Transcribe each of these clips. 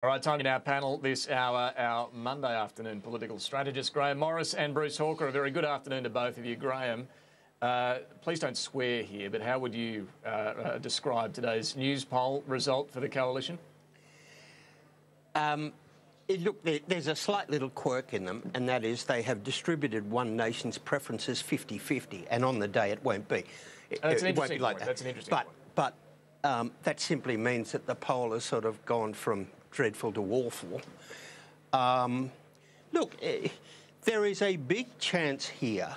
All right, time in our panel this hour, our Monday afternoon political strategist, Graeme Morris and Bruce Hawker. A very good afternoon to both of you. Graeme, please don't swear here, but how would you describe today's news poll result for the coalition? Look, there's a slight little quirk in them, and that is they have distributed One Nation's preferences 50-50, and on the day it won't be. That's an interesting point. That's an interesting point. But that simply means that the poll has sort of gone from dreadful to awful. Look, there is a big chance here.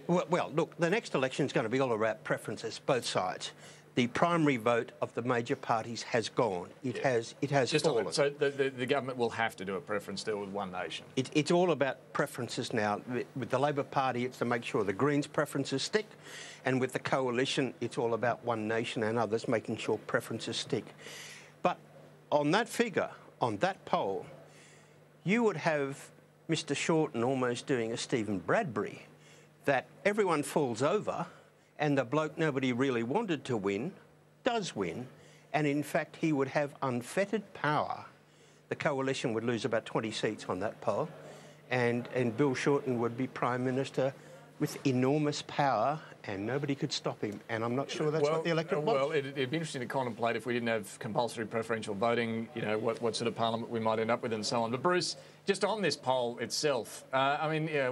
Well, look, the next election is going to be all about preferences, both sides. The primary vote of the major parties has gone. It has fallen. So the government will have to do a preference deal with One Nation. It's all about preferences now. With the Labor Party, it's to make sure the Greens' preferences stick. And with the coalition, it's all about One Nation and others making sure preferences stick. But on that figure, on that poll, you would have Mr Shorten almost doing a Stephen Bradbury, that everyone falls over and the bloke nobody really wanted to win does win, and in fact he would have unfettered power. The coalition would lose about 20 seats on that poll, and Bill Shorten would be Prime Minister with enormous power, and nobody could stop him. And I'm not sure that's what the electorate wants. Well, it'd be interesting to contemplate if we didn't have compulsory preferential voting, you know, what sort of parliament we might end up with and so on. But Bruce, just on this poll itself, I mean, yeah,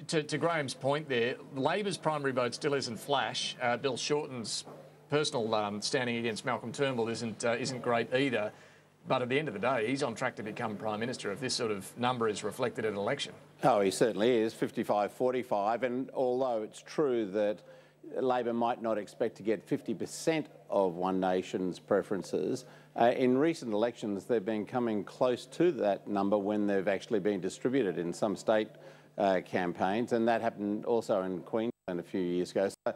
to Graham's point there, Labor's primary vote still isn't flash. Bill Shorten's personal standing against Malcolm Turnbull isn't great either. But at the end of the day, he's on track to become Prime Minister if this sort of number is reflected in an election. Oh, he certainly is, 55-45. And although it's true that Labor might not expect to get 50% of One Nation's preferences, in recent elections they've been coming close to that number when they've actually been distributed in some state campaigns, and that happened also in Queensland a few years ago. So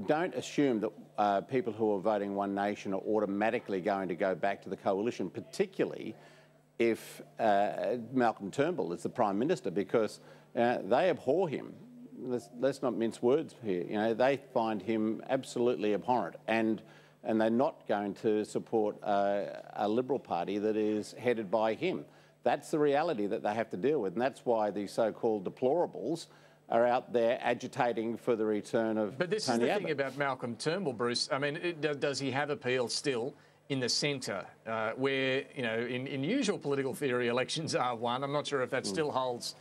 don't assume that people who are voting One Nation are automatically going to go back to the coalition, particularly if Malcolm Turnbull is the Prime Minister, because they abhor him. Let's not mince words here. You know, they find him absolutely abhorrent, and they're not going to support a Liberal Party that is headed by him. That's the reality that they have to deal with, and that's why these so-called deplorables are out there agitating for the return of Tony Abbott. But this is the thing about Malcolm Turnbull, Bruce. I mean, does he have appeal still in the centre, where, you know, in usual political theory, elections are won? I'm not sure if that still holds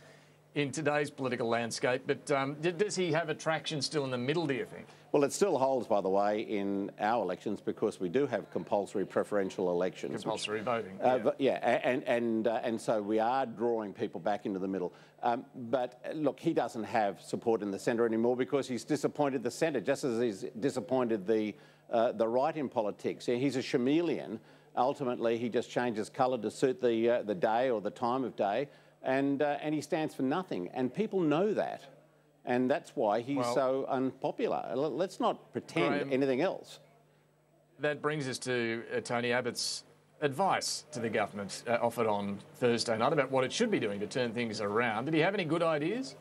in today's political landscape, but does he have attraction still in the middle, do you think? Well, it still holds, by the way, in our elections, because we do have compulsory preferential elections. Compulsory voting. And so we are drawing people back into the middle. But look, he doesn't have support in the centre anymore because he's disappointed the centre, just as he's disappointed the right in politics. He's a chameleon. Ultimately, he just changes colour to suit the day or the time of day, and he stands for nothing. And people know that. And that's why he's so unpopular. Let's not pretend Graeme, anything else. That brings us to Tony Abbott's advice to the government offered on Thursday night about what it should be doing to turn things around. Did he have any good ideas?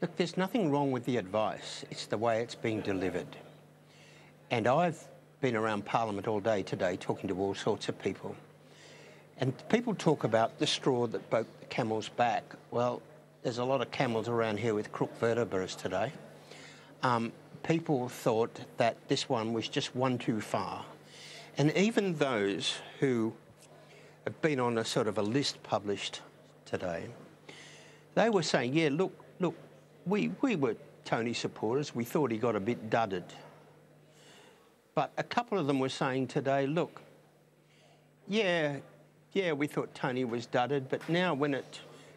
Look, there's nothing wrong with the advice. It's the way it's being delivered. And I've been around Parliament all day today talking to all sorts of people. And people talk about the straw that broke the camel's back. Well, there's a lot of camels around here with crook vertebrae today. People thought that this one was just one too far. And even those who have been on a sort of a list published today, they were saying, yeah, look, we were Tony supporters. We thought he got a bit dudded. But a couple of them were saying today, look, yeah, we thought Tony was dudded, but now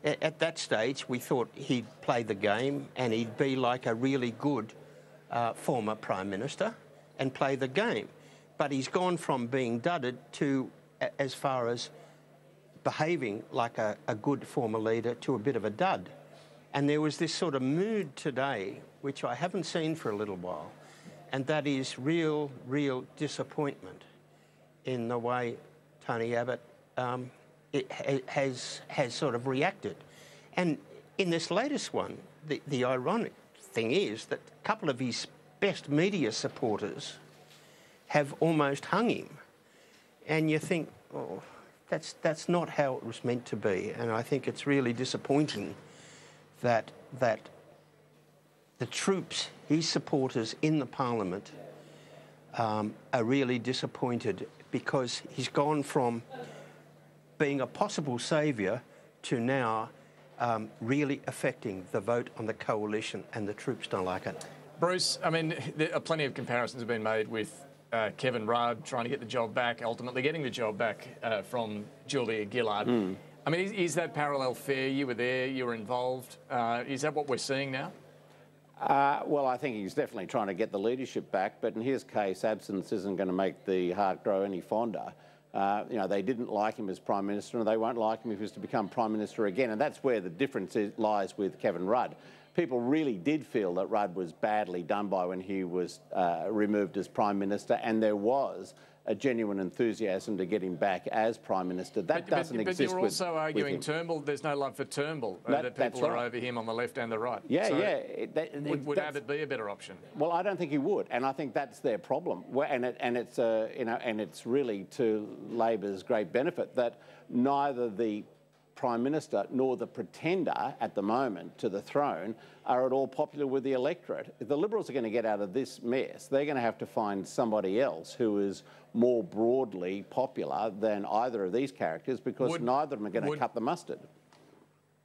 at that stage, we thought he'd play the game and he'd be like a really good former Prime Minister and play the game. But he's gone from being dudded to, as far as behaving like a good former leader, to a bit of a dud. And there was this sort of mood today, which I haven't seen for a little while, and that is real disappointment in the way Tony Abbott has sort of reacted. And in this latest one, the ironic thing is that a couple of his best media supporters have almost hung him. and you think, oh, that's not how it was meant to be. And I think it's really disappointing that the troops, his supporters in the Parliament, are really disappointed because he's gone from being a possible saviour to now really affecting the vote on the coalition, and the troops don't like it. Bruce, I mean, there are plenty of comparisons have been made with Kevin Rudd trying to get the job back, ultimately getting the job back from Julia Gillard. I mean, is that parallel fair? You were there, you were involved. Is that what we're seeing now? Well, I think he's definitely trying to get the leadership back, but in his case, absence isn't going to make the heart grow any fonder. You know, they didn't like him as Prime Minister, and they won't like him if he was to become Prime Minister again, and that's where the difference lies with Kevin Rudd. People really did feel that Rudd was badly done by when he was removed as Prime Minister, and there was a genuine enthusiasm to get him back as Prime Minister. That doesn't exist with him. But you're also arguing Turnbull, there's no love for Turnbull, that people are over him on the left and the right. Yeah, so yeah. Would Abbott be a better option? Well, I don't think he would, and I think that's their problem. And it's really to Labor's great benefit that neither the Prime Minister nor the pretender at the moment to the throne are at all popular with the electorate. If the Liberals are going to get out of this mess, they're going to have to find somebody else who is more broadly popular than either of these characters, because neither of them are going to cut the mustard.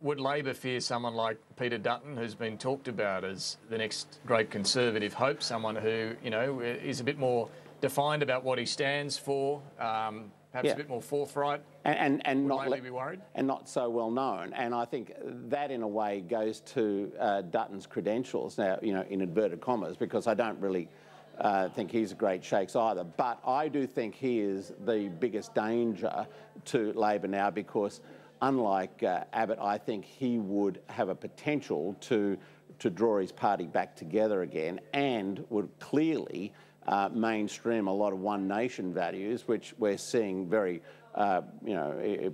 Would Labor fear someone like Peter Dutton, who's been talked about as the next great Conservative hope, someone who, you know, is a bit more defined about what he stands for, perhaps a bit more forthright, and not Labor be worried? And not so well known. And I think that, in a way, goes to Dutton's credentials now, you know, in inverted commas, because I don't really think he's a great shakes either. But I do think he is the biggest danger to Labor now, because unlike Abbott, I think he would have a potential to draw his party back together again, and would clearly mainstream a lot of One Nation values, which we're seeing very,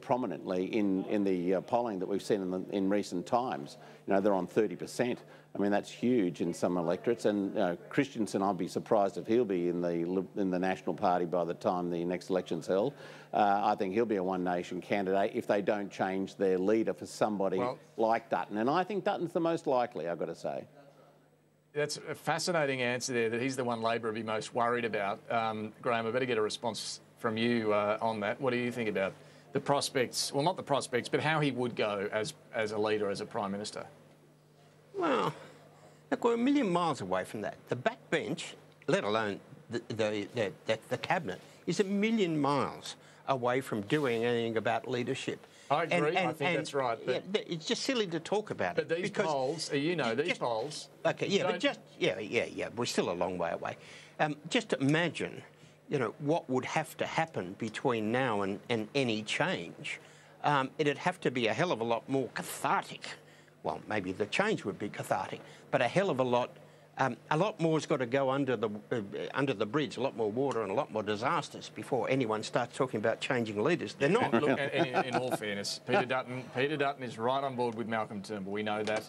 prominently in the polling that we've seen in recent times. You know, they're on 30%. I mean, that's huge in some electorates. And Christensen, I'd be surprised if he'll be in the National Party by the time the next election's held. I think he'll be a One Nation candidate if they don't change their leader for somebody like Dutton. And I think Dutton's the most likely, I've got to say. That's a fascinating answer there, that he's the one Labor would be most worried about. Graeme, I better get a response from you on that. What do you think about the prospects, well, not the prospects, but how he would go as a leader, as a Prime Minister? Well, look, we're a million miles away from that. The backbench, let alone the Cabinet, is a million miles away from doing anything about leadership. I agree. I think that's right. But yeah, it's just silly to talk about it. But these polls, these polls. Okay, yeah, but just we're still a long way away. Just imagine, you know, what would have to happen between now and any change. It'd have to be a hell of a lot more cathartic. Well, maybe the change would be cathartic, but a hell of a lot more's got to go under the bridge, a lot more water and a lot more disasters before anyone starts talking about changing leaders. They're not. Look, in all fairness, Peter Dutton is right on board with Malcolm Turnbull. We know that.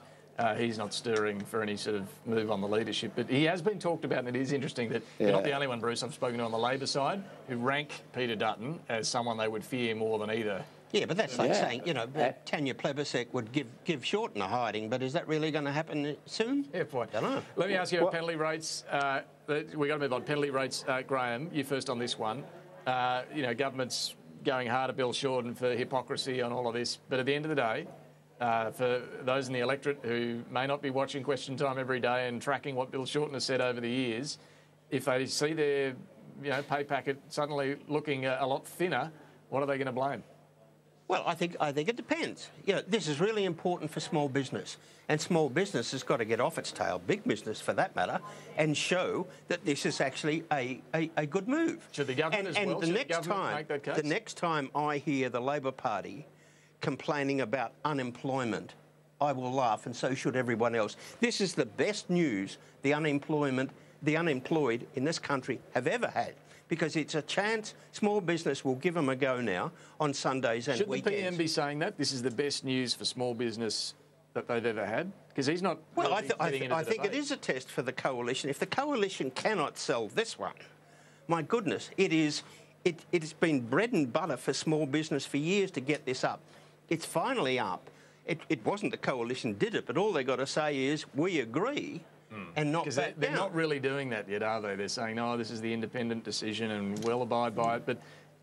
He's not stirring for any sort of move on the leadership, but he has been talked about, and it is interesting that you're not the only one, Bruce, I've spoken to on the Labor side who rank Peter Dutton as someone they would fear more than either. Yeah, but that's like saying, you know, Tanya Plibersek would give Shorten a hiding, but is that really going to happen soon? Yeah, point. I don't know. Let me ask you about penalty rates. We've got to move on. Penalty rates, Graeme, you first on this one. You know, government's going hard at Bill Shorten for hypocrisy on all of this, but at the end of the day, for those in the electorate who may not be watching Question Time every day and tracking what Bill Shorten has said over the years, if they see their pay packet suddenly looking a lot thinner, what are they going to blame? Well, I think it depends. You know, this is really important for small business, and small business has got to get off its tail, big business for that matter, and show that this is actually a good move. Should the government as well? And the next time I hear the Labor Party complaining about unemployment, I will laugh, and so should everyone else. This is the best news the unemployed in this country have ever had, because it's a chance small business will give them a go now on Sundays and weekends. Shouldn't the PM be saying that? This is the best news for small business that they've ever had? Because he's not... Well, I think it is a test for the coalition. If the coalition cannot sell this one, my goodness, it is It's been bread and butter for small business for years to get this up. It's finally up. It wasn't the coalition did it, but all they got to say is, we agree, and not back down. They're not really doing that yet, are they? They're saying, no, this is the independent decision and we'll abide by it. But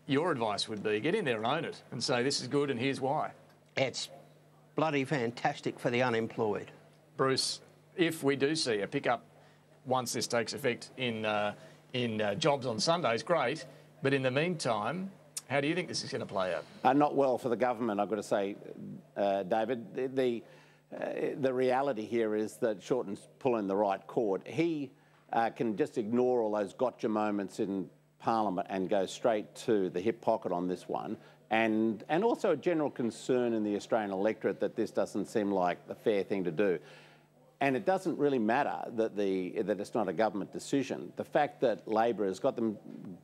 your advice would be, get in there and own it and say, this is good and here's why. It's bloody fantastic for the unemployed. Bruce, if we do see a pickup once this takes effect in jobs on Sundays, great. But in the meantime, how do you think this is going to play out? Not well for the government, I've got to say, David. The reality here is that Shorten's pulling the right cord. He can just ignore all those gotcha moments in Parliament and go straight to the hip pocket on this one. And also a general concern in the Australian electorate that this doesn't seem like the fair thing to do. And it doesn't really matter that it's not a government decision. The fact that Labor has got the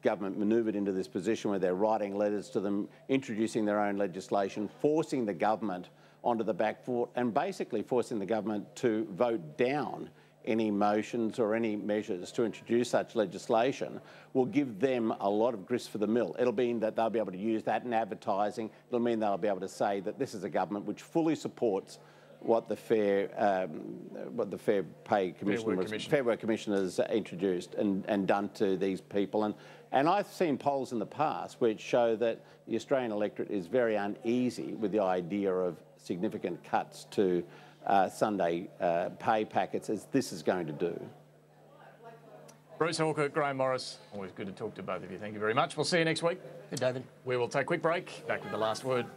government manoeuvred into this position where they're writing letters to them, introducing their own legislation, forcing the government onto the back foot, and basically forcing the government to vote down any motions or any measures to introduce such legislation, will give them a lot of grist for the mill. It'll mean that they'll be able to use that in advertising. It'll mean they'll be able to say that this is a government which fully supports what the Fair Work Commission has introduced and done to these people. And I've seen polls in the past which show that the Australian electorate is very uneasy with the idea of significant cuts to Sunday pay packets, as this is going to do. Bruce Hawker, Grahame Morris, always good to talk to both of you. Thank you very much. We'll see you next week. Hey, David. We will take a quick break. Back with the last word.